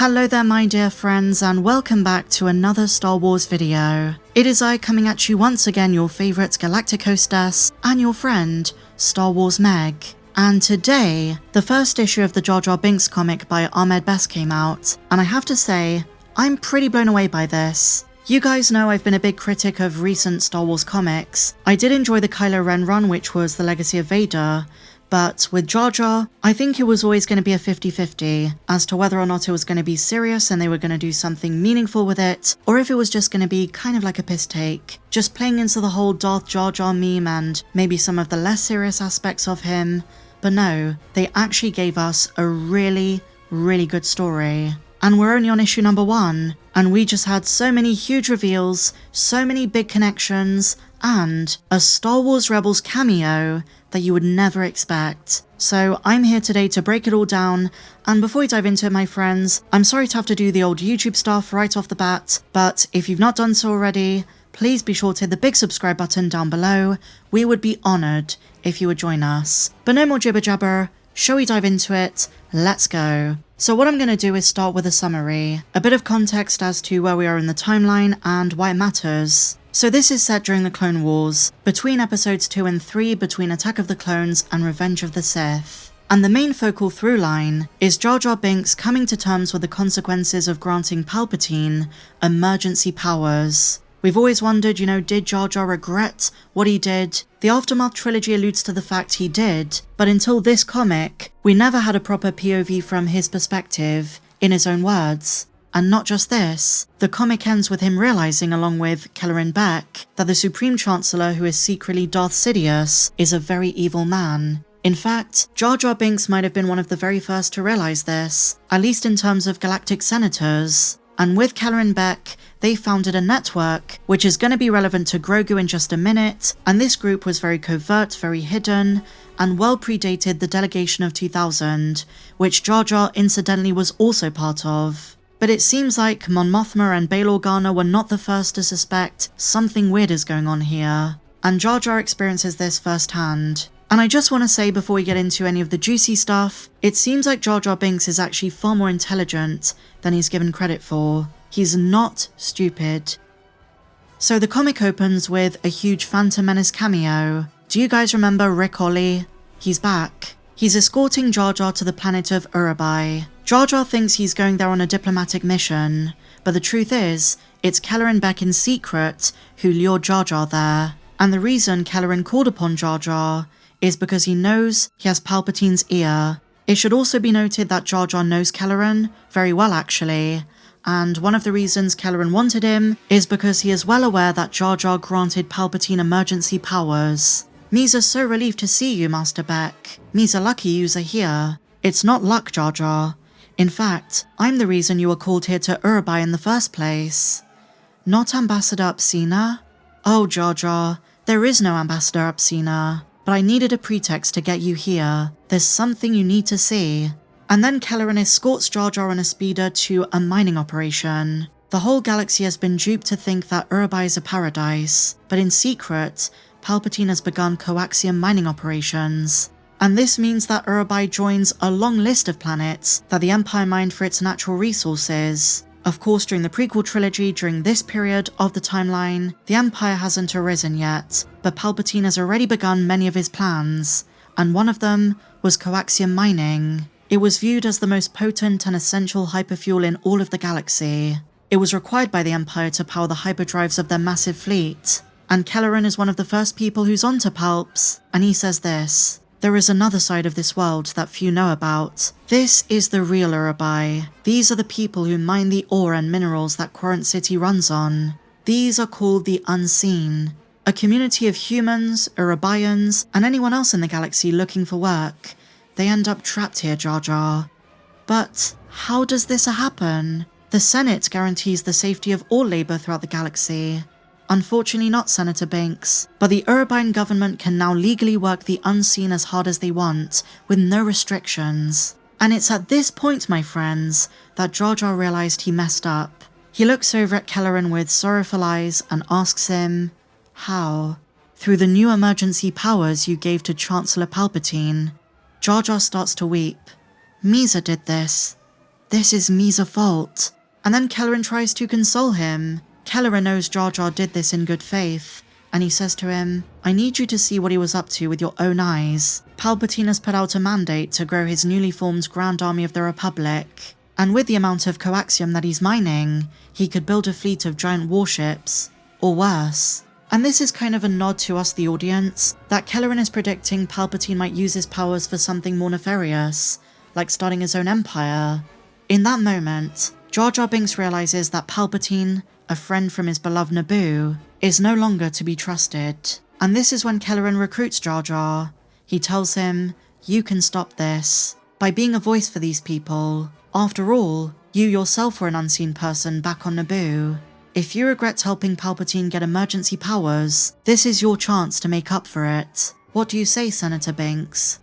Hello there my dear friends, and welcome back to another Star Wars video. It is I coming at you once again, your favourite galactic hostess and your friend, Star Wars Meg. And today, the first issue of the Jar Jar Binks comic by Ahmed Best came out, and I have to say, I'm pretty blown away by this. You guys know I've been a big critic of recent Star Wars comics. I did enjoy the Kylo Ren run, which was The Legacy of Vader, but with Jar Jar, I think it was always going to be a 50-50 as to whether or not it was going to be serious and they were going to do something meaningful with it, or if it was just going to be kind of like a piss take, just playing into the whole Darth Jar Jar meme and maybe some of the less serious aspects of him. But no, they actually gave us a really good story. And we're only on issue number 1, and we just had so many huge reveals, so many big connections, and a Star Wars Rebels cameo that you would never expect. So I'm here today to break it all down, and before we dive into it, my friends, I'm sorry to have to do the old YouTube stuff right off the bat, but if you've not done so already, please be sure to hit the big subscribe button down below. We would be honoured if you would join us. But no more jibber jabber, shall we dive into it? Let's go. So what I'm going to do is start with a summary, a bit of context as to where we are in the timeline and why it matters. So this is set during the Clone Wars, between episodes 2 and 3, between Attack of the Clones and Revenge of the Sith. And the main focal through line is Jar Jar Binks coming to terms with the consequences of granting Palpatine emergency powers. We've always wondered, did Jar Jar regret what he did? The Aftermath trilogy alludes to the fact he did, but until this comic, we never had a proper POV from his perspective, in his own words. And not just this, the comic ends with him realizing, along with Kelleran Beq, that the Supreme Chancellor, who is secretly Darth Sidious, is a very evil man. In fact, Jar Jar Binks might have been one of the very first to realize this, at least in terms of galactic senators. And with Kelleran Beq, they founded a network, which is going to be relevant to Grogu in just a minute, and this group was very covert, very hidden, and well predated the Delegation of 2000, which Jar Jar incidentally was also part of. But it seems like Mon Mothma and Bail Organa were not the first to suspect something weird is going on here, and Jar Jar experiences this firsthand. And I just want to say before we get into any of the juicy stuff, it seems like Jar Jar Binks is actually far more intelligent than he's given credit for. He's not stupid. So the comic opens with a huge Phantom Menace cameo. Do you guys remember Rick Ollie? He's back. He's escorting Jar Jar to the planet of Urabi. Jar Jar thinks he's going there on a diplomatic mission, but the truth is, it's Kelleran Beq in secret who lured Jar Jar there. And the reason Kelleran called upon Jar Jar is because he knows he has Palpatine's ear. It should also be noted that Jar Jar knows Kelleran very well actually, and one of the reasons Kelleran wanted him is because he is well aware that Jar Jar granted Palpatine emergency powers. Me's are so relieved to see you, Master Beq. Me's are lucky you're here. It's not luck, Jar Jar. In fact, I'm the reason you were called here to Urabi in the first place. Not Ambassador Upsina? Oh, Jar Jar, there is no Ambassador Upsina. But I needed a pretext to get you here. There's something you need to see. And then Kelleran escorts Jar Jar on a speeder to a mining operation. The whole galaxy has been duped to think that Urabi is a paradise, but in secret, Palpatine has begun coaxium mining operations. And this means that Urabi joins a long list of planets that the Empire mined for its natural resources. Of course, during the prequel trilogy, during this period of the timeline, the Empire hasn't arisen yet, but Palpatine has already begun many of his plans, and one of them was coaxium mining. It was viewed as the most potent and essential hyperfuel in all of the galaxy. It was required by the Empire to power the hyperdrives of their massive fleet, and Kelleran is one of the first people who's onto Palps, and he says this: there is another side of this world that few know about. This is the real Urabi. These are the people who mine the ore and minerals that Quarant City runs on. These are called the Unseen, a community of humans, Urabians, and anyone else in the galaxy looking for work. They end up trapped here, Jar Jar. But how does this happen? The Senate guarantees the safety of all labor throughout the galaxy. Unfortunately not, Senator Binks, but the Urabine government can now legally work the Unseen as hard as they want, with no restrictions. And it's at this point, my friends, that Jar Jar realized he messed up. He looks over at Kelleran with sorrowful eyes and asks him, how? Through the new emergency powers you gave to Chancellor Palpatine. Jar Jar starts to weep. Misa did this. this is Misa's fault. And then Kelleran tries to console him. Kelleran knows Jar Jar did this in good faith, and he says to him, I need you to see what he was up to with your own eyes. Palpatine has put out a mandate to grow his newly formed Grand Army of the Republic, and with the amount of coaxium that he's mining, he could build a fleet of giant warships, or worse. And this is kind of a nod to us, the audience, that Kelleran is predicting Palpatine might use his powers for something more nefarious, like starting his own empire. In that moment, Jar Jar Binks realizes that Palpatine, a friend from his beloved Naboo, is no longer to be trusted. And this is when Kelleran recruits Jar Jar. He tells him, you can stop this by being a voice for these people. After all, you yourself were an unseen person back on Naboo. If you regret helping Palpatine get emergency powers, this is your chance to make up for it. What do you say, Senator Binks?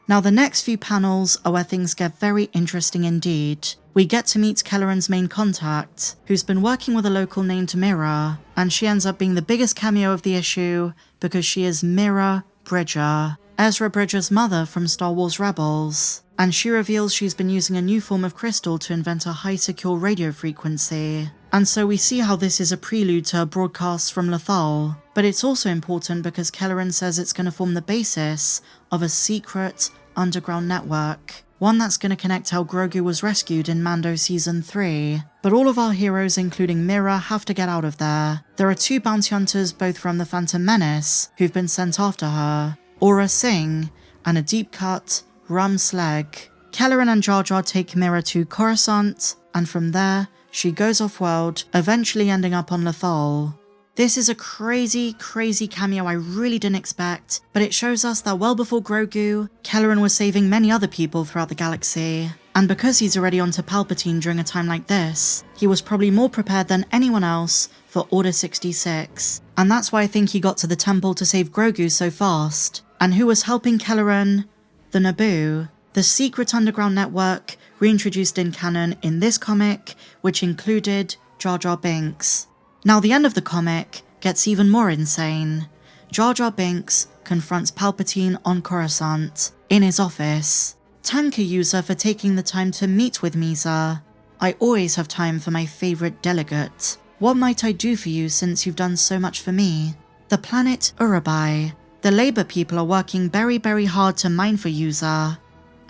Now the next few panels are where things get very interesting indeed. We get to meet Kelleran's main contact, who's been working with a local named Mira, and she ends up being the biggest cameo of the issue because she is Jar Bridger, Ezra Bridger's mother from Star Wars Rebels, and she reveals she's been using a new form of crystal to invent a high secure radio frequency. And so we see how this is a prelude to her broadcasts from Lothal, but it's also important because Kelleran says it's going to form the basis of a secret underground network, one that's going to connect how Grogu was rescued in Mando Season 3. But all of our heroes, including Mira, have to get out of there. There are 2 bounty hunters, both from the Phantom Menace, who've been sent after her, Aura Singh, and a deep-cut Rum Sleg. Kelleran and Jar Jar take Mira to Coruscant, and from there, she goes off-world, eventually ending up on Lothal. This is a crazy, crazy cameo I really didn't expect, but it shows us that well before Grogu, Kelleran was saving many other people throughout the galaxy. And because he's already onto Palpatine during a time like this, he was probably more prepared than anyone else for Order 66. And that's why I think he got to the temple to save Grogu so fast. And who was helping Kelleran? The Naboo, the secret underground network reintroduced in canon in this comic, which included Jar Jar Binks. Now the end of the comic gets even more insane. Jar Jar Binks confronts Palpatine on Coruscant, in his office. Thank you, user, for taking the time to meet with Misa. I always have time for my favourite delegate. What might I do for you since you've done so much for me? The planet Urabi. The Labour people are working very, very hard to mine for user.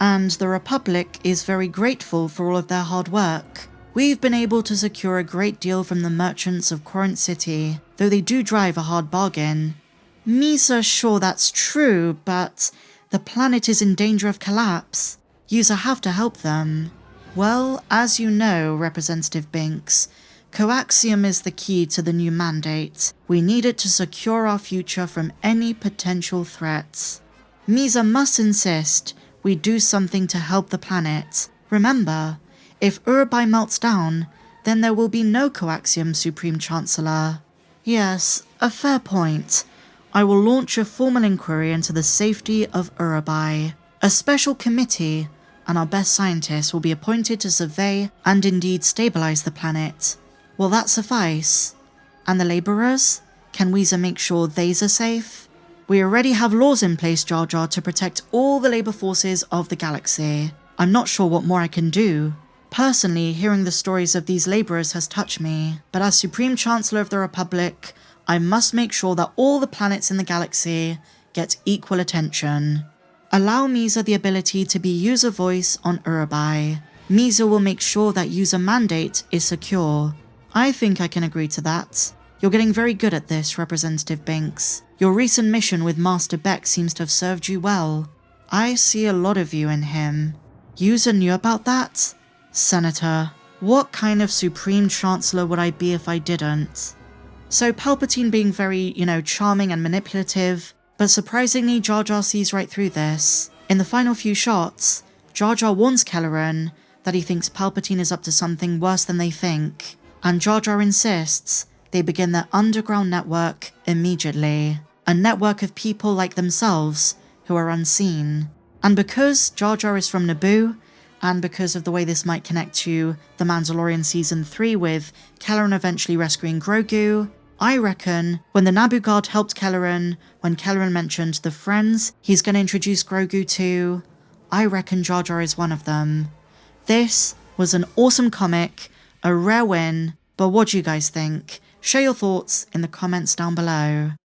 And the Republic is very grateful for all of their hard work. We've been able to secure a great deal from the merchants of Corinth City, though they do drive a hard bargain. Misa, sure that's true, but the planet is in danger of collapse. Yous have to help them. Well, as you know, Representative Binks, coaxium is the key to the new mandate. We need it to secure our future from any potential threats. Misa must insist we do something to help the planet. Remember, if Urabi melts down, then there will be no coaxium, Supreme Chancellor. Yes, a fair point. I will launch a formal inquiry into the safety of Urabi. A special committee and our best scientists will be appointed to survey and indeed stabilize the planet. Will that suffice? And the laborers? Can Weezer make sure they's are safe? We already have laws in place, Jar Jar, to protect all the labor forces of the galaxy. I'm not sure what more I can do. Personally, hearing the stories of these laborers has touched me, but as Supreme Chancellor of the Republic, I must make sure that all the planets in the galaxy get equal attention. Allow Misa the ability to be user voice on Urabi. Misa will make sure that user mandate is secure. I think I can agree to that. You're getting very good at this, Representative Binks. Your recent mission with Master Beq seems to have served you well. I see a lot of you in him. User knew about that? Senator, what kind of Supreme Chancellor would I be if I didn't? So Palpatine being very, charming and manipulative, but surprisingly Jar Jar sees right through this. In the final few shots, Jar Jar warns Kelleran that he thinks Palpatine is up to something worse than they think, and Jar Jar insists they begin their underground network immediately, a network of people like themselves who are unseen. And because Jar Jar is from Naboo, and because of the way this might connect to The Mandalorian Season 3 with Kelleran eventually rescuing Grogu, I reckon when the Naboo guard helped Kelleran, when Kelleran mentioned the friends he's going to introduce Grogu to, I reckon Jar Jar is one of them. This was an awesome comic, a rare win, but what do you guys think? Share your thoughts in the comments down below.